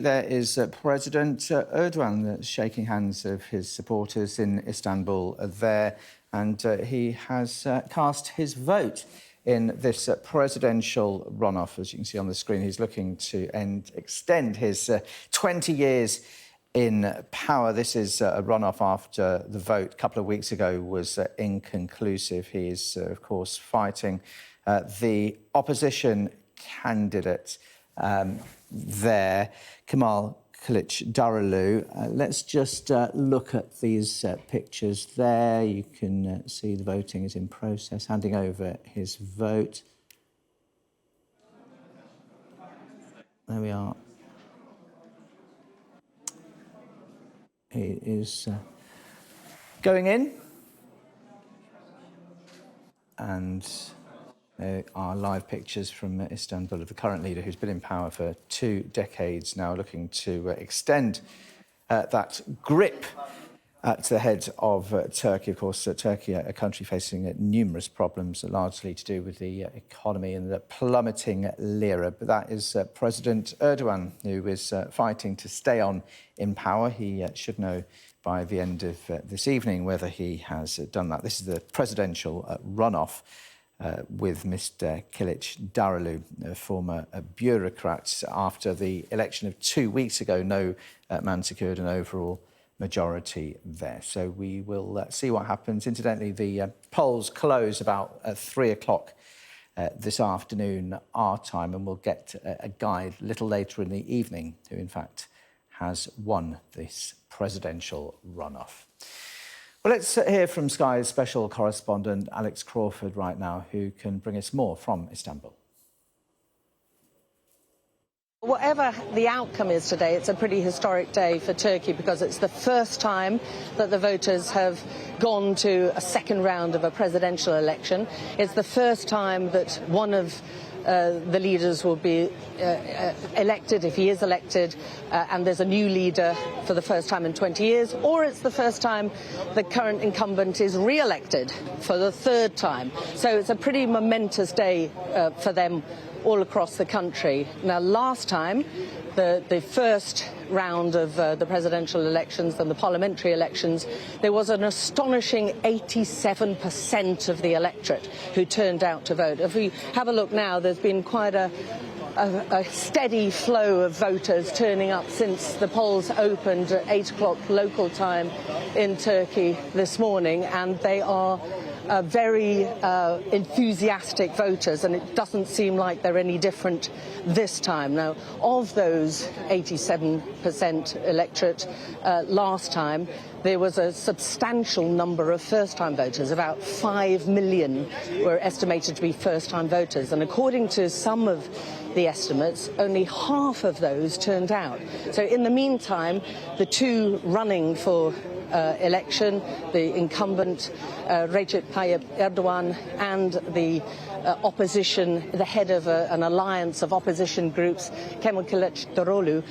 There is President Erdogan shaking hands of his supporters in Istanbul there, and he has cast his vote in this presidential runoff. As you can see on the screen, he's looking to extend his 20 years in power. This is a runoff after the vote a couple of weeks ago was inconclusive. He is, of course, fighting the opposition candidate there, Kemal Kilicdaroglu. Let's just look at these pictures there. You can see the voting is in process, handing over his vote. There we are. He is going in. And there are live pictures from Istanbul of the current leader, who's been in power for 2 decades now, looking to extend that grip at the head of Turkey. Of course, Turkey, a country facing numerous problems, largely to do with the economy and the plummeting lira. But that is President Erdogan, who is fighting to stay on in power. He should know by the end of this evening whether he has done that. This is the presidential runoff with Mr. Kilicdaroglu, a former bureaucrat. After the election of 2 weeks ago, no man secured an overall majority there. So we will see what happens. Incidentally, the polls close about 3 o'clock this afternoon, our time, and we'll get a guide a little later in the evening who, in fact, has won this presidential runoff. Well, let's hear from Sky's special correspondent Alex Crawford right now, who can bring us more from Istanbul. Whatever the outcome is today, it's a pretty historic day for Turkey because it's the first time that the voters have gone to a second round of a presidential election. It's the first time that one of the leaders will be elected, if he is elected, and there's a new leader for the first time in 20 years, or it's the first time the current incumbent is re-elected for the 3rd time. So it's a pretty momentous day for them all across the country. Now, last time, the first round of the presidential elections and the parliamentary elections, there was an astonishing 87% of the electorate who turned out to vote. If we have a look now, there's been quite a steady flow of voters turning up since the polls opened at 8 o'clock local time in Turkey this morning, and they are very enthusiastic voters, and it doesn't seem like they're any different this time. Now, of those 87% electorate last time, there was a substantial number of first-time voters. About 5 million were estimated to be first-time voters, and according to some of the estimates, only half of those turned out. So in the meantime, the two running for election, the incumbent Recep Tayyip Erdogan and the opposition, the head of an alliance of opposition groups, Kemal Kilicdaroglu,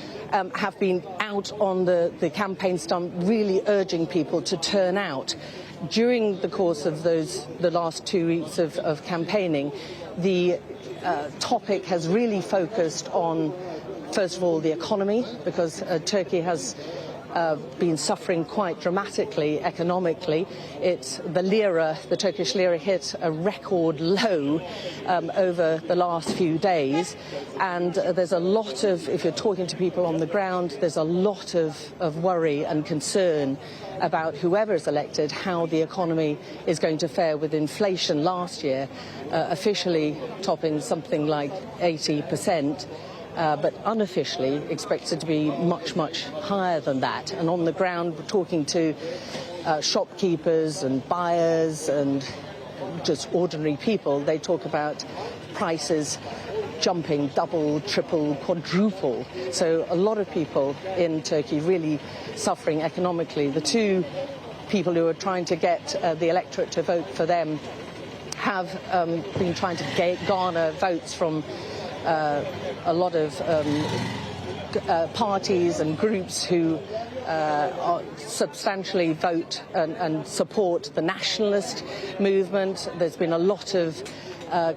have been out on the campaign stump, really urging people to turn out. During the course of the last 2 weeks of campaigning, the topic has really focused on, first of all, the economy, because Turkey has been suffering quite dramatically economically. It's the lira, the Turkish lira, hit a record low over the last few days, and there's a lot of, if you're talking to people on the ground, there's a lot of worry and concern about whoever is elected, how the economy is going to fare, with inflation last year officially topping something like 80%. But unofficially expected to be much, much higher than that. And on the ground, we're talking to shopkeepers and buyers and just ordinary people. They talk about prices jumping double, triple, quadruple. So a lot of people in Turkey really suffering economically. The two people who are trying to get the electorate to vote for them have been trying to garner votes from a lot of parties and groups who substantially vote and support the nationalist movement. There's been a lot of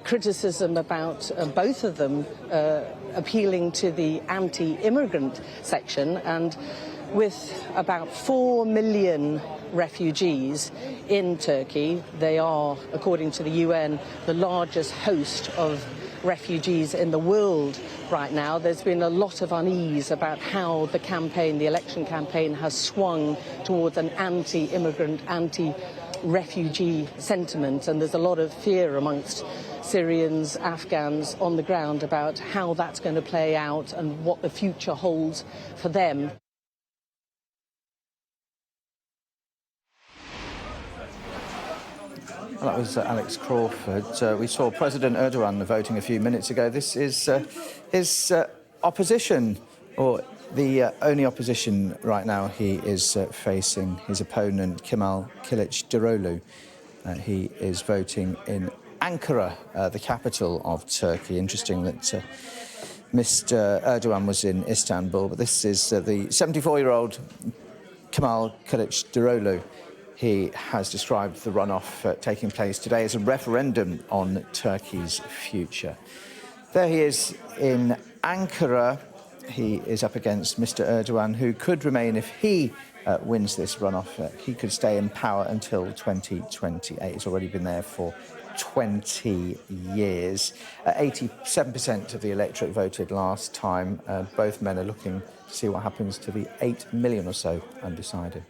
criticism about both of them appealing to the anti-immigrant section, and with about 4 million refugees in Turkey, they are, according to the UN, the largest host of refugees in the world right now. There's been a lot of unease about how the campaign, the election campaign, has swung towards an anti-immigrant, anti-refugee sentiment, and there's a lot of fear amongst Syrians, Afghans on the ground about how that's going to play out and what the future holds for them. Well, that was Alex Crawford. We saw President Erdogan voting a few minutes ago. This is his opposition, or the only opposition right now. He is facing his opponent, Kemal Kilicdaroglu. He is voting in Ankara, the capital of Turkey. Interesting that Mr. Erdogan was in Istanbul, but this is the 74-year-old Kemal Kilicdaroglu. He has described the runoff taking place today as a referendum on Turkey's future. There he is in Ankara. He is up against Mr. Erdogan, who could remain if he wins this runoff. He could stay in power until 2028. He's already been there for 20 years. 87% of the electorate voted last time. Both men are looking to see what happens to the 8 million or so undecided.